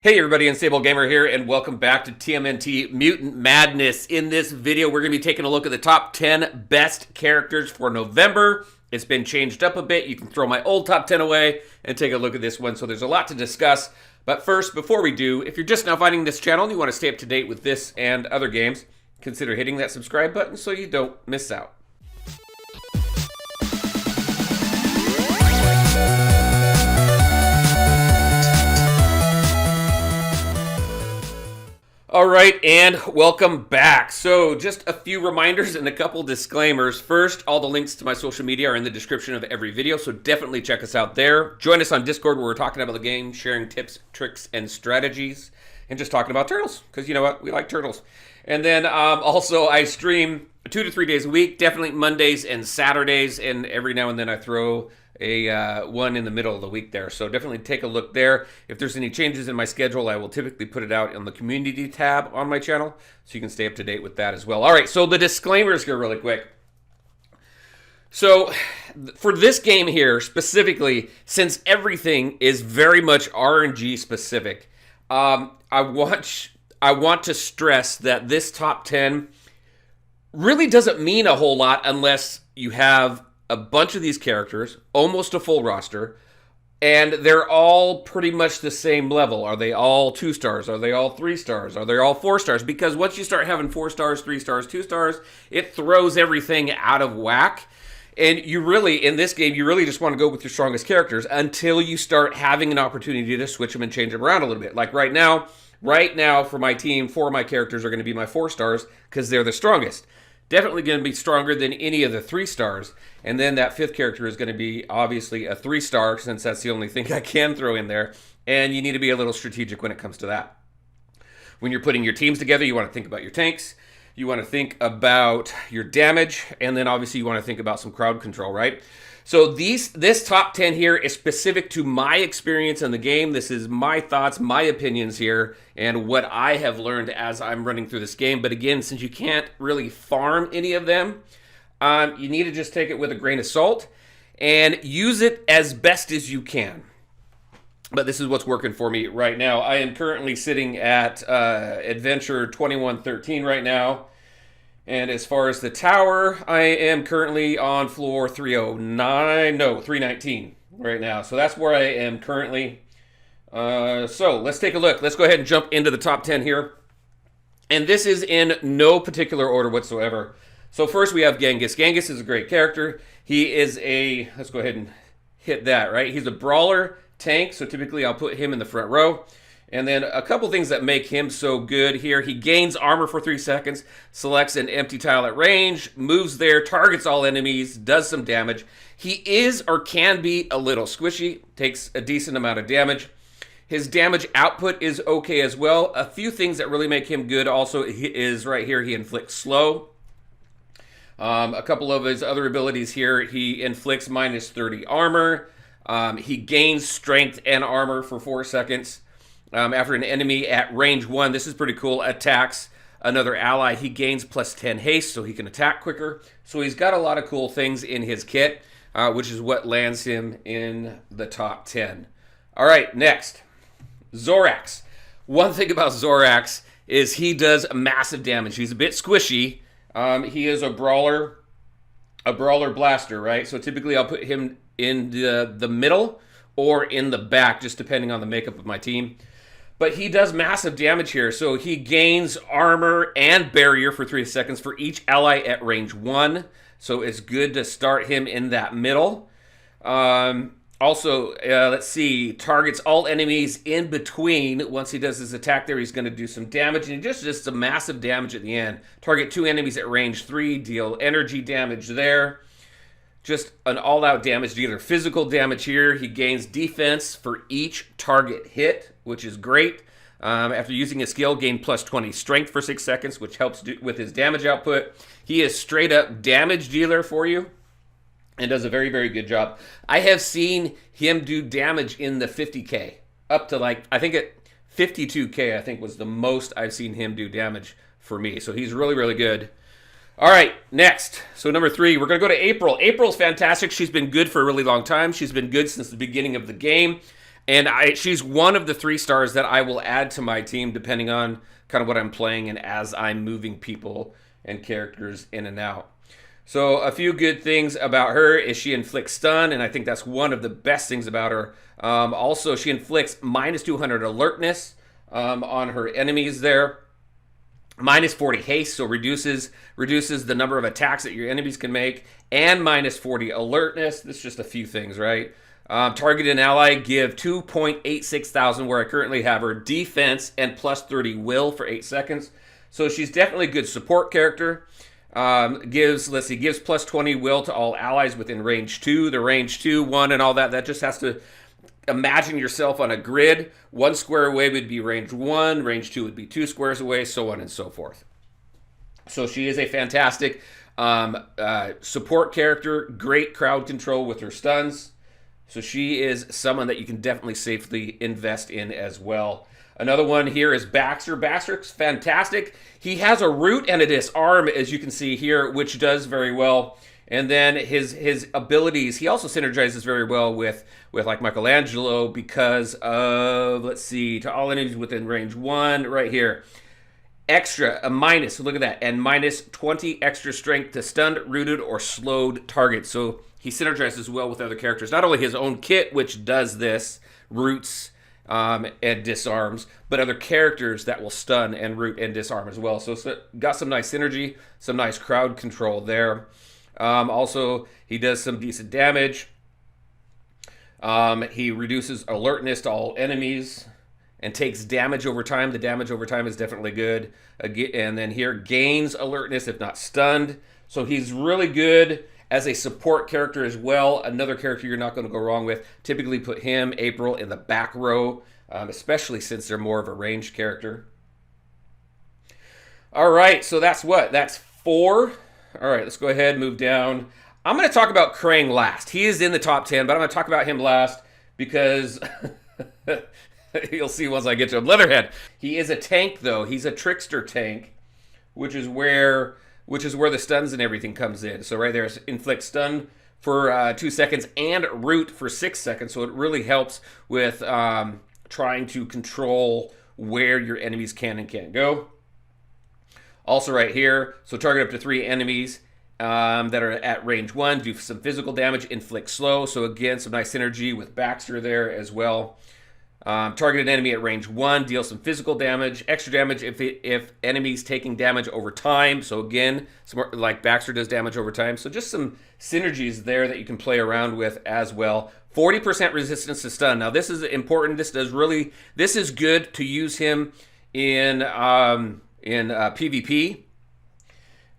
Hey everybody, Unstable Gamer here, and welcome back to TMNT Mutant Madness. In this video, we're going to be taking a look at the top 10 best characters for November. It's been changed up a bit. You can throw my old top 10 away and take a look at this one, so there's a lot to discuss. But first, before we do, if you're just now finding this channel and you want to stay up to date with this and other games, consider hitting that subscribe button so you don't miss out. All right, and welcome back. So just a few reminders and a couple disclaimers. First, all the links to my social media are in the description of every video, so definitely check us out there. Join us on Discord where we're talking about the game, sharing tips, tricks, and strategies, and just talking about turtles, because you know what? We like turtles. And then also I stream 2 to 3 days a week, definitely Mondays and Saturdays, and every now and then I throw a one in the middle of the week there. So definitely take a look there. If there's any changes in my schedule, I will typically put it out in the community tab on my channel, so you can stay up to date with that as well. All right, so the disclaimers here really quick. So for this game here specifically, since everything is very much RNG specific, I want to stress that this top 10 really doesn't mean a whole lot unless you have a bunch of these characters, almost a full roster, and they're all pretty much the same level. Are they all 2 stars? Are they all 3 stars? Are they all 4 stars? Because once you start having 4 stars, 3 stars, 2 stars, it throws everything out of whack. And you really, in this game, you really just want to go with your strongest characters until you start having an opportunity to switch them and change them around a little bit. Like right now for my team, 4 of my characters are going to be my 4 stars because they're the strongest. Definitely going to be stronger than any of the 3 stars. And then that 5th character is going to be obviously a 3 star, since that's the only thing I can throw in there. And you need to be a little strategic when it comes to that. When you're putting your teams together, you want to think about your tanks. You want to think about your damage. And then obviously you want to think about some crowd control, right? So this top 10 here is specific to my experience in the game. This is my thoughts, my opinions here, and what I have learned as I'm running through this game. But again, since you can't really farm any of them, you need to just take it with a grain of salt and use it as best as you can. But this is what's working for me right now. I am currently sitting at Adventure 2113 right now. And as far as the tower, I am currently on floor 319 right now. So that's where I am currently. So let's take a look. Let's go ahead and jump into the top 10 here. And this is in no particular order whatsoever. So first we have Genghis. Genghis is a great character. He is let's go ahead and hit that, right? He's a brawler tank, so typically I'll put him in the front row. And then a couple things that make him so good here. He gains armor for 3 seconds, selects an empty tile at range, moves there, targets all enemies, does some damage. He is or can be a little squishy, takes a decent amount of damage. His damage output is okay as well. A few things that really make him good also is right here, he inflicts slow. A couple of his other abilities here, he inflicts minus 30 armor. He gains strength and armor for 4 seconds. After an enemy at range 1, this is pretty cool, attacks another ally, he gains plus 10 haste, so he can attack quicker. So he's got a lot of cool things in his kit, which is what lands him in the top 10. All right, next, Zorax. One thing about Zorax is he does massive damage. He's a bit squishy. He is a brawler blaster, right? So typically I'll put him in the middle or in the back, just depending on the makeup of my team. But he does massive damage here. So he gains armor and barrier for 3 seconds for each ally at range 1. So it's good to start him in that middle. Also, let's see, targets all enemies in between. Once he does his attack there, he's going to do some damage. And he just does some massive damage at the end. Target 2 enemies at range 3, deal energy damage there. Just an all-out damage dealer. Physical damage here. He gains defense for each target hit, which is great. After using his skill, gain plus 20 strength for 6 seconds, which helps with his damage output. He is straight-up damage dealer for you and does a very, very good job. I have seen him do damage in the 50K, up to I think at 52K, I think was the most I've seen him do damage for me. So he's really, really good. All right, next. So number 3, we're going to go to April. April's fantastic. She's been good for a really long time. She's been good since the beginning of the game. And she's one of the 3 stars that I will add to my team depending on kind of what I'm playing and as I'm moving people and characters in and out. So a few good things about her is she inflicts stun, and I think that's one of the best things about her. Also, she inflicts minus 200 alertness on her enemies there. Minus 40 haste, so reduces the number of attacks that your enemies can make, and minus 40 alertness. That's just a few things, right? Target and ally give 2.86 thousand, where I currently have her, defense, and plus 30 will for 8 seconds. So she's definitely a good support character. Gives plus 20 will to all allies within range 2. The range 2, 1, and all that. That just has to imagine yourself on a grid. 1 square away would be range 1. Range 2 would be 2 squares away, so on and so forth. So she is a fantastic support character. Great crowd control with her stuns. So she is someone that you can definitely safely invest in as well. Another one here is Baxter. Baxter's fantastic. He has a root and a disarm, as you can see here, which does very well. And then his abilities, he also synergizes very well with like Michelangelo because of, let's see, to all enemies within range 1, right here. Extra, a minus, look at that, and minus 20 extra strength to stunned, rooted, or slowed targets. So he synergizes well with other characters. Not only his own kit, which does this, roots, and disarms, but other characters that will stun and root and disarm as well. So got some nice synergy, some nice crowd control there. Also, he does some decent damage. He reduces alertness to all enemies and takes damage over time. The damage over time is definitely good. And then here, gains alertness if not stunned. So he's really good as a support character as well. Another character you're not going to go wrong with. Typically put him, April, in the back row, especially since they're more of a ranged character. All right, so that's what? That's 4. All right, let's go ahead and move down. I'm going to talk about Krang last. He is in the top 10, but I'm going to talk about him last because you'll see once I get to him. Leatherhead. He is a tank, though. He's a trickster tank, which is where the stuns and everything comes in. So right there, inflict stun for 2 seconds and root for 6 seconds. So it really helps with trying to control where your enemies can and can't go. Also right here, so target up to 3 enemies that are at range 1. Do some physical damage, inflict slow. So again, some nice synergy with Baxter there as well. Target an enemy at range 1, deal some physical damage, extra damage if enemies taking damage over time. So again, like Baxter does damage over time. So just some synergies there that you can play around with as well. 40% resistance to stun. Now this is important. This is good to use him in PvP.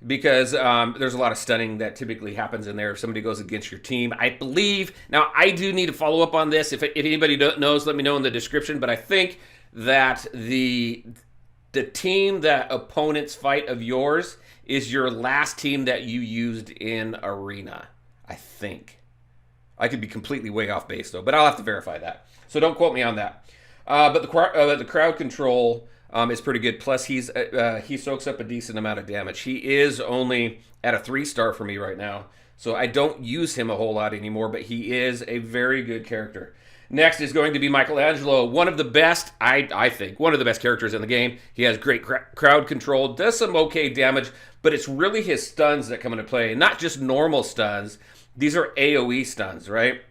Because there's a lot of stunning that typically happens in there if somebody goes against your team. I believe, now I do need to follow up on this. If anybody knows, let me know in the description. But I think that the team that opponents fight of yours is your last team that you used in Arena. I think. I could be completely way off base though, but I'll have to verify that. So don't quote me on that. But the crowd control is pretty good. Plus, he soaks up a decent amount of damage. He is only at a 3-star for me right now, so I don't use him a whole lot anymore, but he is a very good character. Next is going to be Michelangelo, one of the best, I think, one of the best characters in the game. He has great crowd control, does some okay damage, but it's really his stuns that come into play, not just normal stuns. These are AoE stuns, right?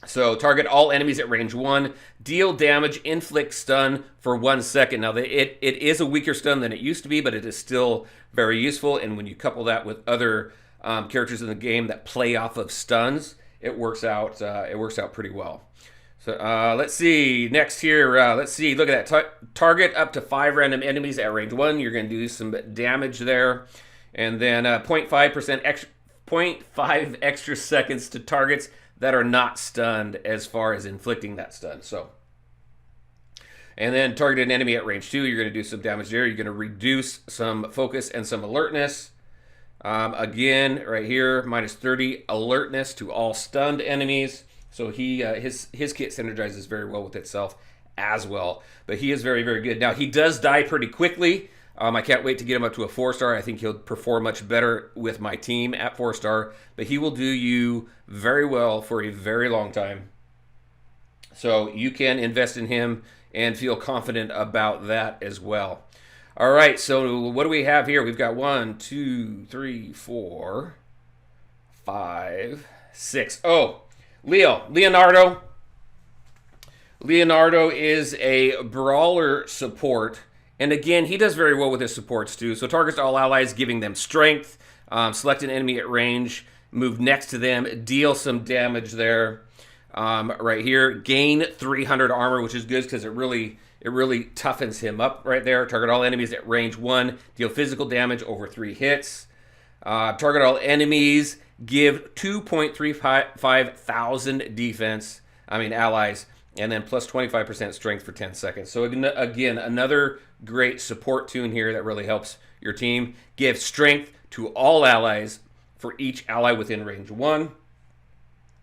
So target all enemies at range 1, deal damage, inflict stun for 1 second. Now it is a weaker stun than it used to be, but it is still very useful. And when you couple that with other characters in the game that play off of stuns, it works out pretty well. So let's see next here. Look at that. Target up to 5 random enemies at range 1. You're going to do some damage there, and then 0.5 extra seconds to targets that are not stunned as far as inflicting that stun. So, and then target an enemy at range 2. You're going to do some damage there. You're going to reduce some focus and some alertness. Again, right here, minus 30 alertness to all stunned enemies. So his kit synergizes very well with itself as well. But he is very, very good. Now, he does die pretty quickly. I can't wait to get him up to a 4-star. I think he'll perform much better with my team at 4-star. But he will do you very well for a very long time. So you can invest in him and feel confident about that as well. All right, so what do we have here? We've got 1, 2, 3, 4, 5, 6. Oh, Leonardo. Leonardo is a brawler support. And again, he does very well with his supports too. So targets all allies, giving them strength. Select an enemy at range. Move next to them. Deal some damage there. Right here. Gain 300 armor, which is good because it really toughens him up right there. Target all enemies at range 1. Deal physical damage over 3 hits. Target all enemies. Give 2.35 thousand defense. Allies. And then plus 25% strength for 10 seconds. So again, another great support tune here that really helps your team. Give strength to all allies for each ally within range 1.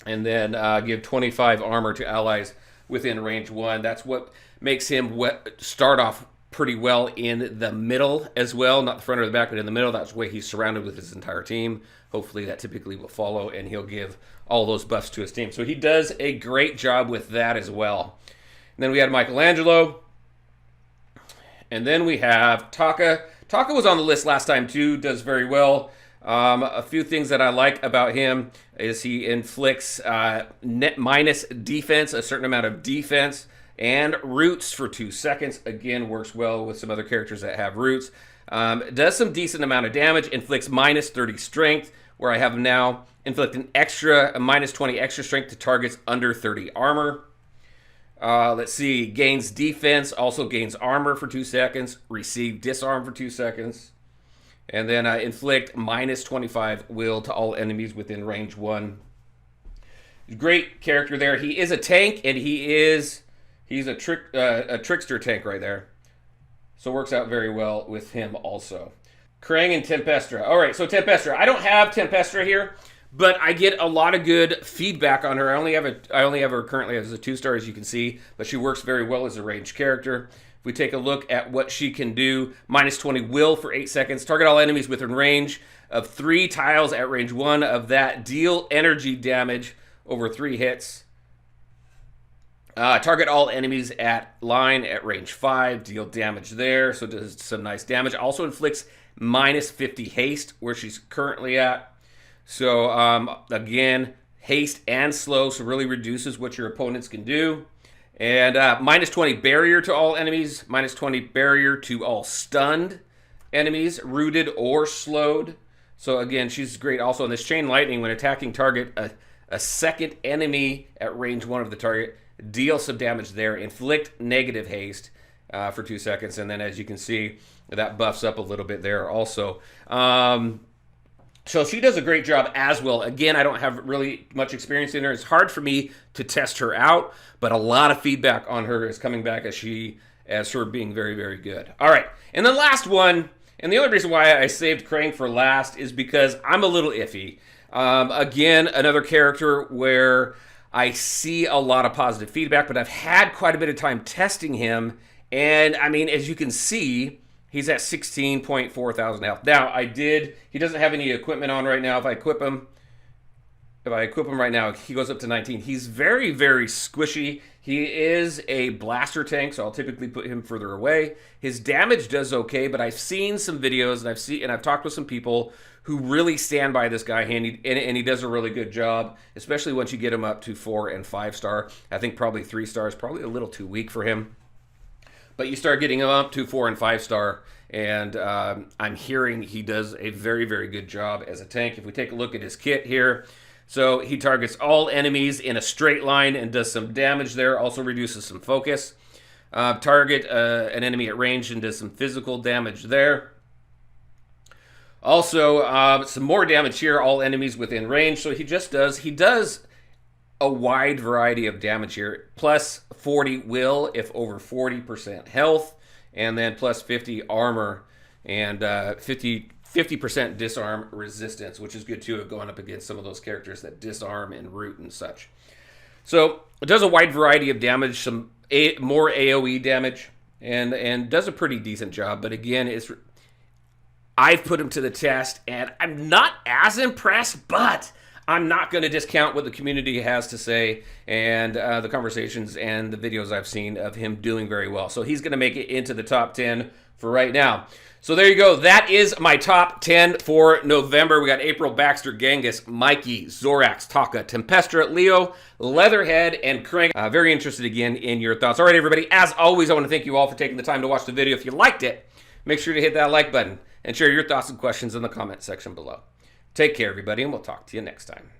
And then give 25 armor to allies within range 1. That's what makes him start off pretty well in the middle as well. Not the front or the back, but in the middle. That's the way he's surrounded with his entire team. Hopefully that typically will follow, and he'll give all those buffs to his team. So he does a great job with that as well. And then we had Michelangelo. And then we have Taka. Taka was on the list last time too. Does very well. A few things that I like about him is he inflicts net minus defense, a certain amount of defense, and roots for 2 seconds. Again, works well with some other characters that have roots. Does some decent amount of damage, inflicts minus 30 strength, where I have him now inflict a minus 20 extra strength to targets under 30 armor. Let's see, gains defense, also gains armor for 2 seconds, receive disarm for 2 seconds, and then inflict minus 25 will to all enemies within range 1. Great character there. He is a tank, and he's a trickster tank right there. So works out very well with him also. Krang and Pester. All right, so Pester. I don't have Pester here, but I get a lot of good feedback on her. I only have her currently as a 2-star, as you can see, but she works very well as a ranged character. If we take a look at what she can do, minus 20 will for 8 seconds. Target all enemies within range of 3 tiles at range 1 of that. Deal energy damage over 3 hits. Target all enemies at line at range 5. Deal damage there, so does some nice damage. Also inflicts minus 50 haste, where she's currently at. So, again, haste and slow, so really reduces what your opponents can do. And minus 20 barrier to all enemies. Minus 20 barrier to all stunned enemies, rooted or slowed. So, again, she's great also in this chain lightning. When attacking target, a second enemy at range 1 of the target, deal some damage there, inflict negative haste for 2 seconds, and then as you can see, that buffs up a little bit there also. So she does a great job as well. Again, I don't have really much experience in her. It's hard for me to test her out, but a lot of feedback on her is coming back as her being very, very good. All right, and the last one, and the only reason why I saved Krang for last is because I'm a little iffy. Again, another character where I see a lot of positive feedback, but I've had quite a bit of time testing him. And as you can see, he's at 16.4 thousand health. Now, he doesn't have any equipment on right now. If I equip him right now, he goes up to 19. He's very, very squishy. He is a blaster tank, so I'll typically put him further away. His damage does okay, but I've seen some videos and I've talked with some people who really stand by this guy, and he does a really good job, especially once you get him up to 4 and 5 star. I think probably 3 stars, probably a little too weak for him. But you start getting him up to 4 and 5 star, and I'm hearing he does a very, very good job as a tank. If we take a look at his kit here, so he targets all enemies in a straight line and does some damage there, also reduces some focus. Target an enemy at range and does some physical damage there. Also, some more damage here, all enemies within range. So he does a wide variety of damage here. Plus 40 will if over 40% health, and then plus 50 armor and 50% disarm resistance, which is good too, going up against some of those characters that disarm and root and such. So it does a wide variety of damage, some more AoE damage, and does a pretty decent job. But again, I've put him to the test, and I'm not as impressed, but I'm not going to discount what the community has to say and the conversations and the videos I've seen of him doing very well. So he's going to make it into the top 10 for right now. So there you go. That is my top 10 for November. We got April, Baxter, Genghis, Mikey, Zorax, Taka, Pester, Leo, Leatherhead, and Crank. Very interested again in your thoughts. All right, everybody. As always, I want to thank you all for taking the time to watch the video. If you liked it, make sure to hit that like button and share your thoughts and questions in the comment section below. Take care, everybody, and we'll talk to you next time.